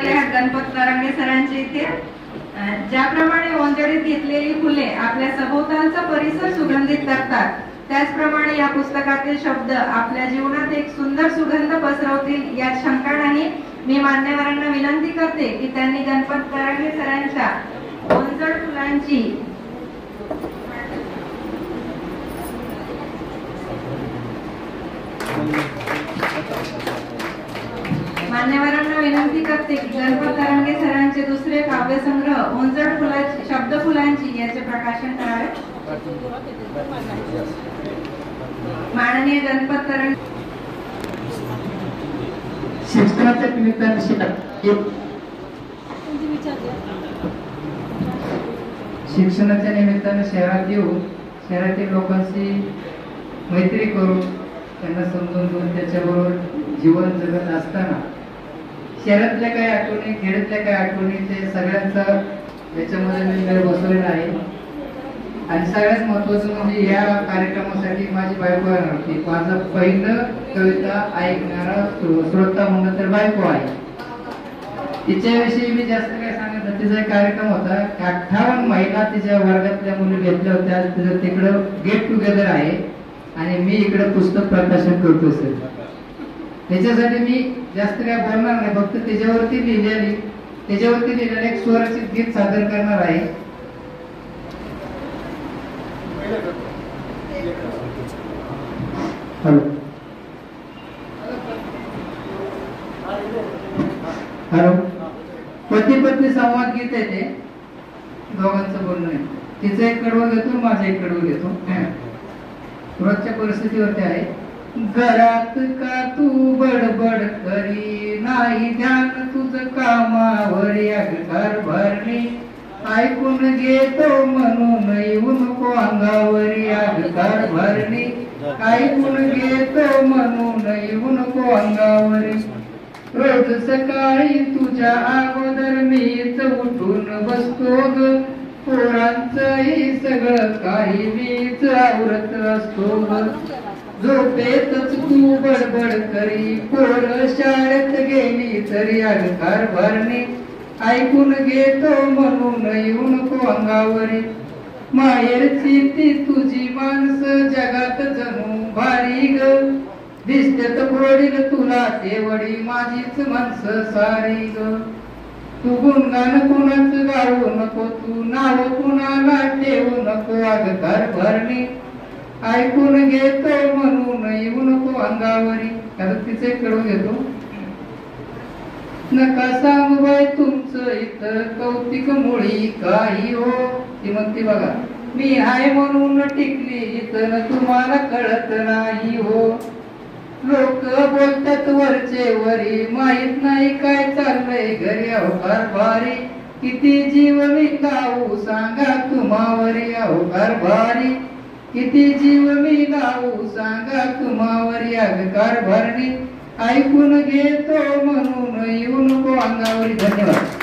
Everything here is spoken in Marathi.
गणपत तरंगे सरांचे इथे ज्याप्रमाणे ओंजळीत घेतलेली फुले आपल्या सभोवतालचा परिसर सुगंधित करतात, त्याचप्रमाणे या पुस्तकातील शब्द आपल्या जीवनात एक सुंदर सुगंध पसरवतील यात शंका नाही। मी मान्यवरांना विनंती करते की त्यांनी गणपत तरंगे सरांच्या ओंजळ फुलांची मान्यवरांना विनंती करते की गणपत तरंगे सरांचे दुसरे काव्यसंग्रह ओंजळ फुलाची शब्द फुलांची याचे प्रकाशन करावे। माननीय गणपत तरंगे शिक्षणाच्या निमित्ताने शिक्षणाच्या निमित्ताने शहरात येऊन शहरातील लोकांशी मैत्री करून त्यांना समजून घेऊन त्याच्याबरोबर जीवन जगत असताना शहरातल्या काही आठवणी खेड्यातल्या काही आठवणी ते सगळ्यांचा याच्यामध्ये मी वेळ बसवलेला आहे। आणि सगळ्यात महत्वाचं म्हणजे या कार्यक्रमासाठी माझी बायको येणार होती। माझं पहिलं कविता ऐकणारा श्रोता म्हणून तर बायको आहे। तिच्याविषयी मी जास्त काय सांगत नाही। तिचा एक कार्यक्रम होता, 58 महिला तिच्या वर्गातल्या मुली घेतल्या होत्या। तिचं तिकडं गेट टुगेदर आहे आणि मी इकडे पुस्तक प्रकाशन करतो सर। त्याच्यासाठी मी जास्त काय बोलणार नाही, फक्त त्याच्यावरती लिहिलेलं एक स्वरचित गीत सादर करणार आहे। हॅलो, पती पत्नी संवाद गीत आहे ते, दोघांचं बोलणं आहे। तिचं एक कडवं घेतो, माझं एक कडवं घेतो। रोजच्या परिस्थितीवरती आहे। घरात का तू बडबड करी, नाही ध्यान तुझं कामावर, घर भरणी ऐकून घेतो म्हणून येऊ नको अंगावरी, घर भरणी ऐकून घेतो म्हणून येऊ नको अंगावरी। रोज सकाळी तुझ्या अगोदर मीच उठून बसतो ग, पोरांचंही सगळं काही मीच आवरत असतो ग। झोपेतच तू बडबड करी, पोर शाळेत गेली तरी घर भरणी ऐकून घेतो म्हणून येऊ नको अंगावरी। माहेरची ती तुझी माणसं जगात जणू भारी ग, दिसतात वडील तुला तेवढी माझीच माणसं सारी ग। तू गुणगान कुणाच गाऊ नको, तू नाव कुणाला ठेवू नको, घर भरणी ऐकून घेतो म्हणून येऊ नको अंगावरी। आता तिचे कडून घेतो। नका सांग बाय तुमचं इतर कौतिक मुळी काही हो, ती म्हणते बघा, मी आहे म्हणून टिकली इथं तुम्हाला कळत नाही हो। लोक बोलतात वरचे वरी, माहित नाही काय चाललंय घरी अवघार भारी, किती जीव मी लावू सांगा तुम्हावरी अवघार भारी, किती जीव मी लावू सांगा तुम्हावरी अवघार भरणी ऐकून घेतो म्हणून येऊ नको अंगावरी। धन्यवाद।